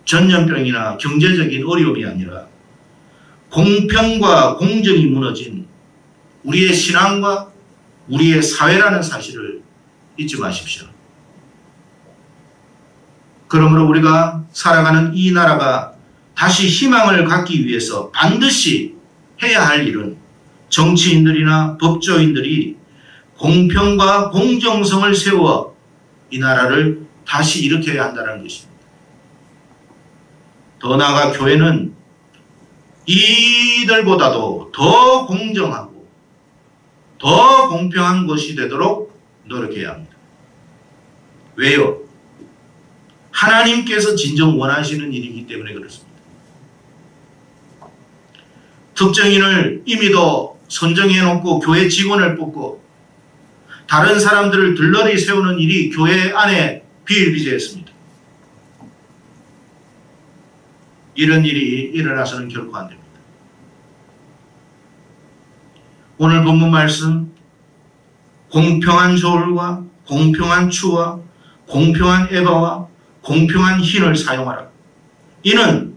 전염병이나 경제적인 어려움이 아니라 공평과 공정이 무너진 우리의 신앙과 우리의 사회라는 사실을 잊지 마십시오. 그러므로 우리가 살아가는 이 나라가 다시 희망을 갖기 위해서 반드시 해야 할 일은 정치인들이나 법조인들이 공평과 공정성을 세워 이 나라를 다시 일으켜야 한다는 것입니다. 더 나아가 교회는 이들보다도 더 공정하고 더 공평한 것이 되도록 노력해야 합니다. 왜요? 하나님께서 진정 원하시는 일이기 때문에 그렇습니다. 특정인을 임의도 선정해놓고 교회 직원을 뽑고 다른 사람들을 들러리 세우는 일이 교회 안에 비일비재했습니다. 이런 일이 일어나서는 결코 안 됩니다. 오늘 본문 말씀, 공평한 소울과 공평한 추와 공평한 에바와 공평한 흰을 사용하라. 이는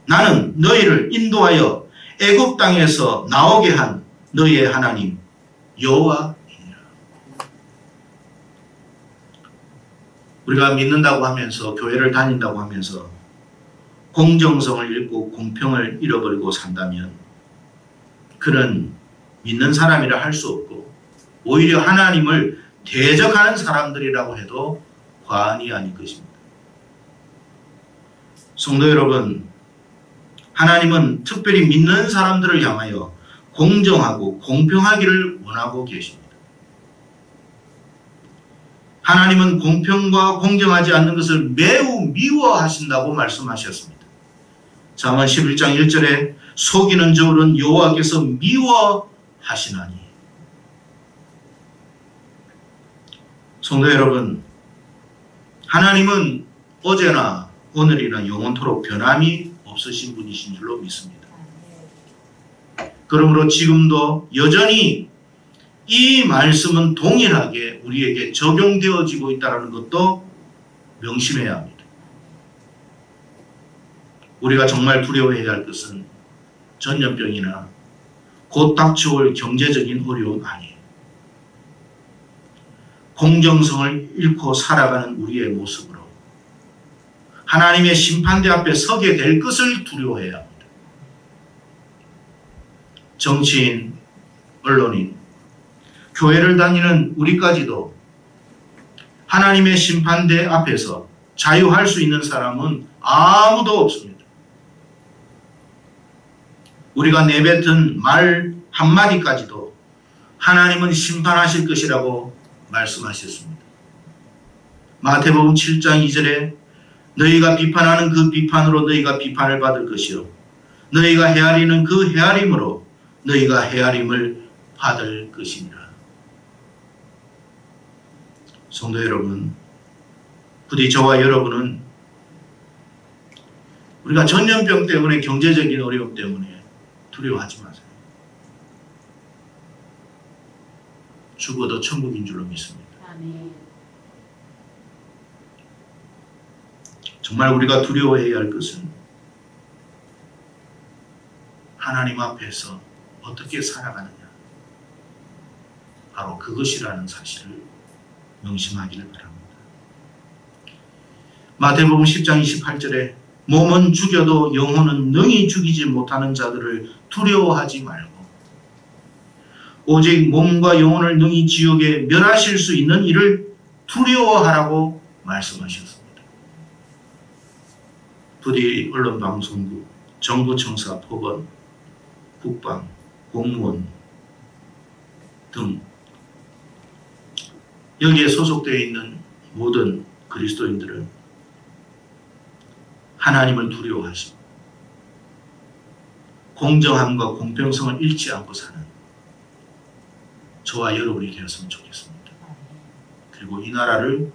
나는 너희를 인도하여 애굽 땅에서 나오게 한 너희의 하나님 여호와이니라. 우리가 믿는다고 하면서 교회를 다닌다고 하면서 공정성을 잃고 공평을 잃어버리고 산다면 그는 믿는 사람이라 할 수 없고 오히려 하나님을 대적하는 사람들이라고 해도 과언이 아닐 것입니다. 성도 여러분, 하나님은 특별히 믿는 사람들을 향하여 공정하고 공평하기를 원하고 계십니다. 하나님은 공평과 공정하지 않는 것을 매우 미워하신다고 말씀하셨습니다. 잠언 11장 1절에 속이는 저울은 여호와께서 미워하시나니. 성도 여러분, 하나님은 어제나 오늘이나 영원토록 변함이 없으신 분이신 줄로 믿습니다. 그러므로 지금도 여전히 이 말씀은 동일하게 우리에게 적용되어지고 있다는 것도 명심해야 합니다. 우리가 정말 두려워해야 할 것은 전염병이나 곧 닥쳐올 경제적인 어려움 아니에요. 공정성을 잃고 살아가는 우리의 모습으로 하나님의 심판대 앞에 서게 될 것을 두려워해야 합니다. 정치인, 언론인, 교회를 다니는 우리까지도 하나님의 심판대 앞에서 자유할 수 있는 사람은 아무도 없습니다. 우리가 내뱉은 말 한마디까지도 하나님은 심판하실 것이라고 말씀하셨습니다. 마태복음 7장 2절에 너희가 비판하는 그 비판으로 너희가 비판을 받을 것이요 너희가 헤아리는 그 헤아림으로 너희가 헤아림을 받을 것이니라. 성도 여러분, 부디 저와 여러분은 우리가 전염병 때문에 경제적인 어려움 때문에 두려워하지 마세요. 죽어도 천국인 줄로 믿습니다. 아멘. 정말 우리가 두려워해야 할 것은 하나님 앞에서 어떻게 살아가느냐, 바로 그것이라는 사실을 명심하기를 바랍니다. 마태복음 10장 28절에 몸은 죽여도 영혼은 능히 죽이지 못하는 자들을 두려워하지 말고 오직 몸과 영혼을 능히 지옥에 멸하실 수 있는 이를 두려워하라고 말씀하셨습니다. 부디 언론방송국, 정부청사, 법원, 국방, 공무원 등 여기에 소속되어 있는 모든 그리스도인들은 하나님을 두려워하시고 공정함과 공평성을 잃지 않고 사는 저와 여러분이 되었으면 좋겠습니다. 그리고 이 나라를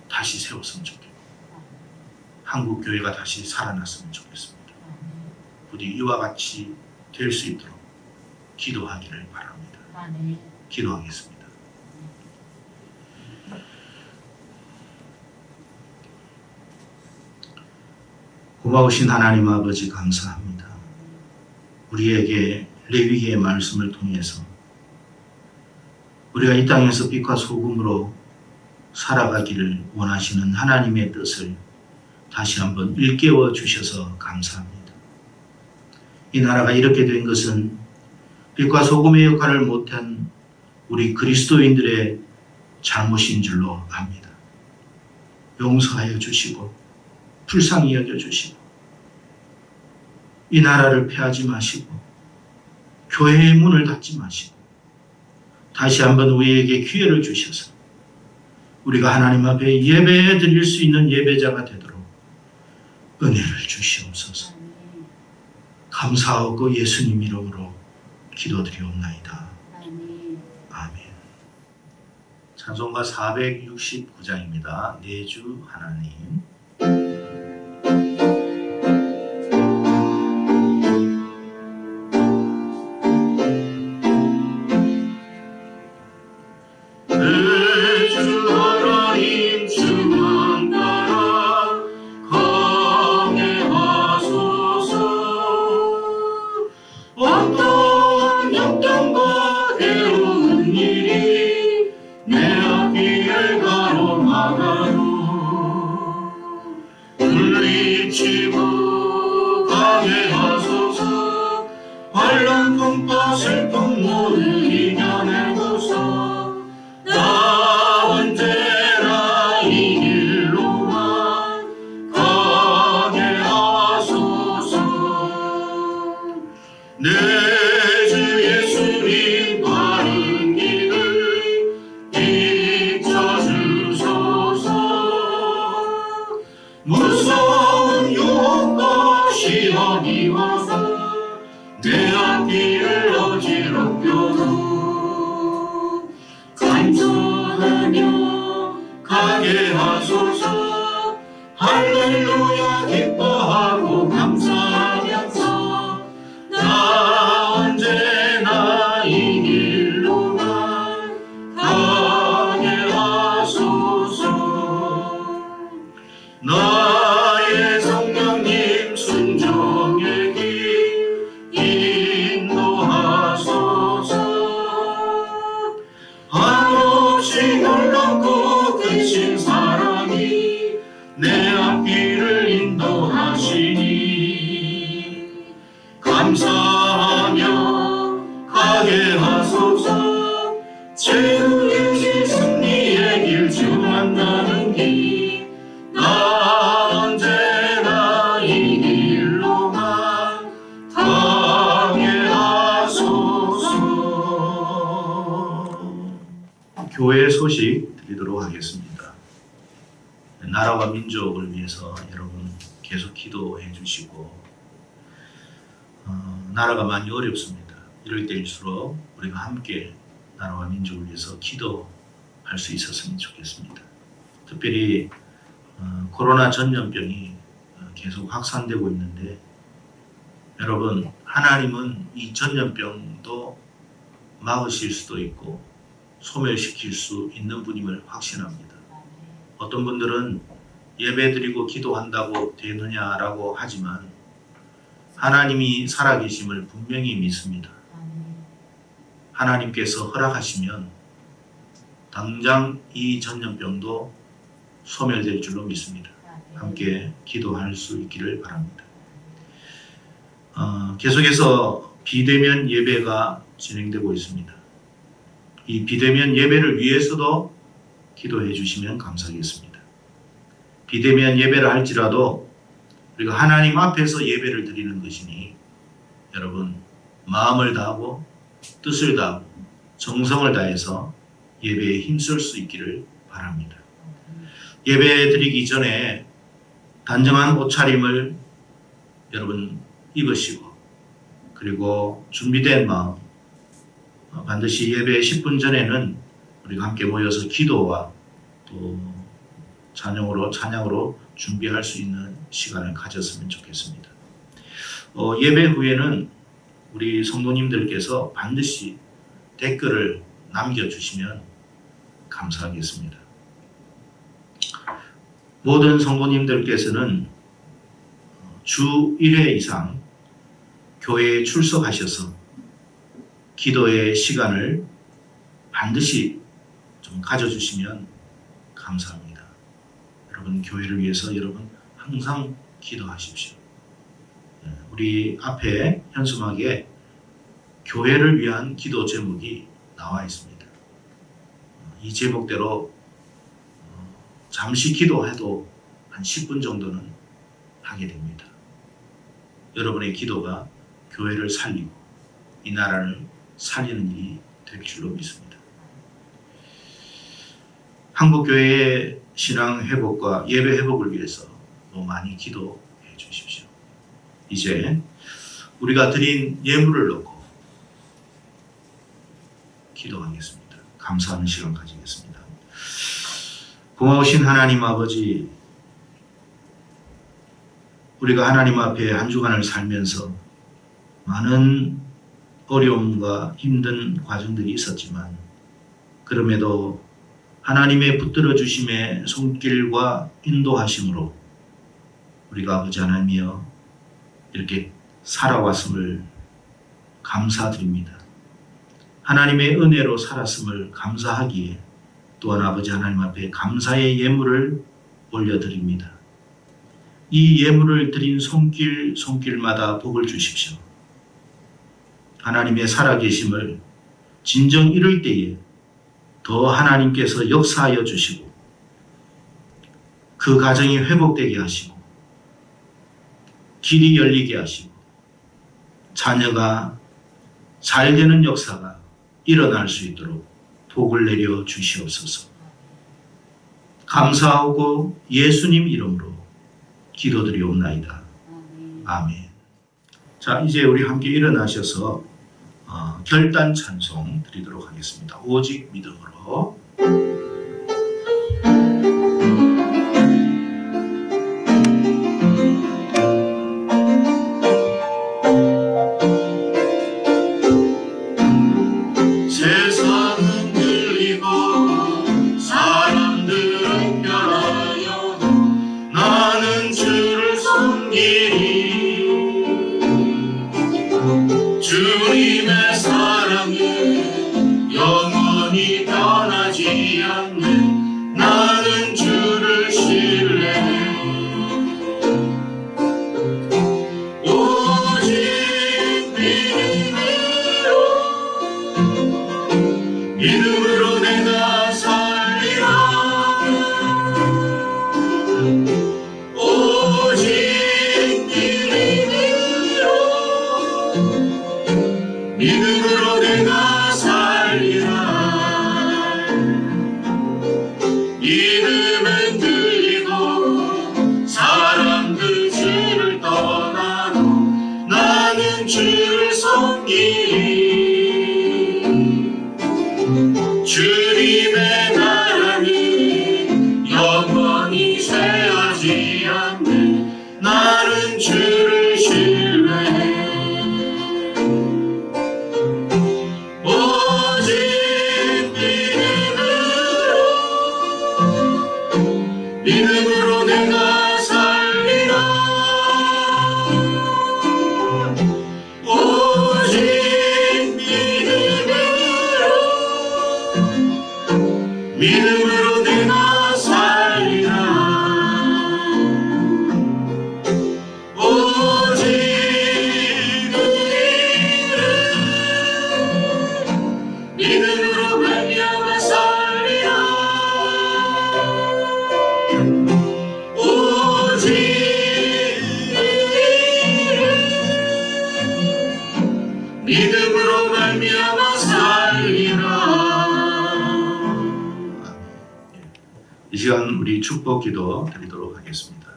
다시 세웠으면 좋겠고 한국 교회가 다시 살아났으면 좋겠습니다. 부디 이와 같이 될 수 있도록 기도하기를 바랍니다. 기도하겠습니다. 고마우신 하나님 아버지 감사합니다. 우리에게 레위기의 말씀을 통해서 우리가 이 땅에서 빛과 소금으로 살아가기를 원하시는 하나님의 뜻을 다시 한번 일깨워 주셔서 감사합니다. 이 나라가 이렇게 된 것은 빛과 소금의 역할을 못한 우리 그리스도인들의 잘못인 줄로 압니다. 용서하여 주시고 불쌍히 여겨주시고 이 나라를 폐하지 마시고 교회의 문을 닫지 마시고 다시 한번 우리에게 기회를 주셔서 우리가 하나님 앞에 예배 드릴 수 있는 예배자가 되도록 은혜를 주시옵소서. 감사하고 예수님 이름으로 기도드리옵나이다. 아멘. 찬송가 469장입니다. 내주 하나님. 무서운 유혹과 시험이 와서 내 앞길을 어지럽혀도 간절하며 가게 하소서. 할렐루야 기뻐하고 감사하면서 나 언제나 이 길로만 가게 하소서. 나의 성령님 순종의 길 인도하소서. 한없이 놀랍고 크신 사랑이 내 앞길을 인도하시니 감사하며 가게 하소서. 최후의 승리의 길 주 만나는 길 나 언제나 이 길로만 가게 하소서. 교회 소식 드리도록 하겠습니다. 나라와 민족을 위해서 여러분 계속 기도해 주시고 나라가 많이 어렵습니다. 이럴 때일수록 우리가 함께 나라와 민족을 위해서 기도할 수 있었으면 좋겠습니다. 특별히 코로나 전염병이 계속 확산되고 있는데 여러분 하나님은 이 전염병도 막으실 수도 있고 소멸시킬 수 있는 분임을 확신합니다. 어떤 분들은 예배드리고 기도한다고 되느냐라고 하지만 하나님이 살아계심을 분명히 믿습니다. 하나님께서 허락하시면 당장 이 전염병도 소멸될 줄로 믿습니다. 함께 기도할 수 있기를 바랍니다. 계속해서 비대면 예배가 진행되고 있습니다. 이 비대면 예배를 위해서도 기도해 주시면 감사하겠습니다. 비대면 예배를 할지라도 우리가 하나님 앞에서 예배를 드리는 것이니 여러분 마음을 다하고 뜻을 다하고 정성을 다해서 예배에 힘쓸 수 있기를 바랍니다. 예배 드리기 전에 단정한 옷차림을 여러분 입으시고 그리고 준비된 마음 반드시 예배 10분 전에는 우리가 함께 모여서 기도와 또 찬양으로 준비할 수 있는 시간을 가졌으면 좋겠습니다. 예배 후에는 우리 성도님들께서 반드시 댓글을 남겨주시면 감사하겠습니다. 모든 성도님들께서는 주 1회 이상 교회에 출석하셔서 기도의 시간을 반드시 좀 가져주시면 감사합니다. 여러분 교회를 위해서 여러분 항상 기도하십시오. 우리 앞에 현수막에 교회를 위한 기도 제목이 나와 있습니다. 이 제목대로 잠시 기도해도 한 10분 정도는 하게 됩니다. 여러분의 기도가 교회를 살리고 이 나라를 살리는 일이 될 줄로 믿습니다. 한국교회의 신앙 회복과 예배 회복을 위해서 많이 기도해 주십시오. 이제 우리가 드린 예물을 넣고 기도하겠습니다. 감사하는 시간 가지겠습니다. 고마우신 하나님 아버지, 우리가 하나님 앞에 한 주간을 살면서 많은 어려움과 힘든 과정들이 있었지만 그럼에도 하나님의 붙들어 주심의 손길과 인도하심으로 우리가 아버지 하나님이여 이렇게 살아왔음을 감사드립니다. 하나님의 은혜로 살았음을 감사하기에 또한 아버지 하나님 앞에 감사의 예물을 올려드립니다. 이 예물을 드린 손길마다 복을 주십시오. 하나님의 살아계심을 진정 이룰 때에 더 하나님께서 역사하여 주시고 그 가정이 회복되게 하시고 길이 열리게 하시고 자녀가 잘 되는 역사가 일어날 수 있도록 복을 내려 주시옵소서. 감사하고 예수님 이름으로 기도드리옵나이다. 아멘. 자, 이제 우리 함께 일어나셔서 결단 찬송 드리도록 하겠습니다. 오직 믿음으로. 세상은 들리고 사람들은 변하여도 나는 주를 섬기리. 주님의 사랑은 영원히 변하지 않네. 나는 주를 신뢰해. 오직 믿음으로 내가 살리라. 오직 믿음으로 내가 살리라. 이름은 들리고 사람들 주를 떠나도 나는 주를 섬기리. 주님의 나라는 영원히 쇠하지 않네. 나는 주를 신뢰해. 오직 믿음으로 내가 살리라. 오직 믿음으로 내가 살리라. 오직 믿음으로 말미암아 살리라. 오직 믿음으로 말미암아 살리라. 이 시간 우리 축복 기도 드리도록 하겠습니다.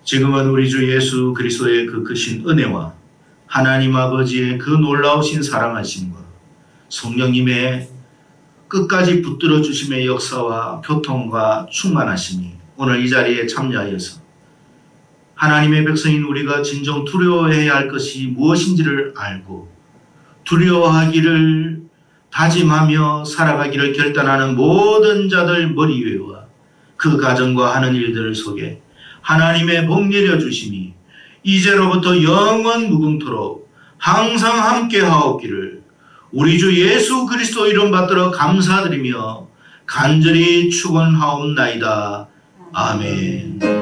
지금은 우리 주 예수 그리스도의 그 크신 은혜와 하나님 아버지의 그 놀라우신 사랑하심과 성령님의 끝까지 붙들어 주심의 역사와 교통과 충만하심이 오늘 이 자리에 참여하여서 하나님의 백성인 우리가 진정 두려워해야 할 것이 무엇인지를 알고 두려워하기를 다짐하며 살아가기를 결단하는 모든 자들 머리 위와 그 가정과 하는 일들 속에 하나님의 복 내려주심이 이제로부터 영원 무궁토록 항상 함께 하옵기를 우리 주 예수 그리스도 이름 받들어 감사드리며 간절히 축원하옵나이다. 아멘.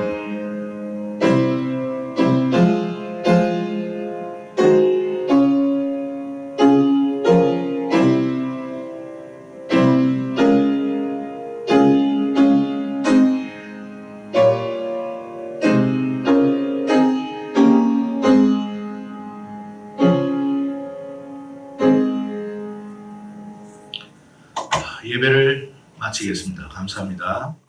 예배를 마치겠습니다. 감사합니다.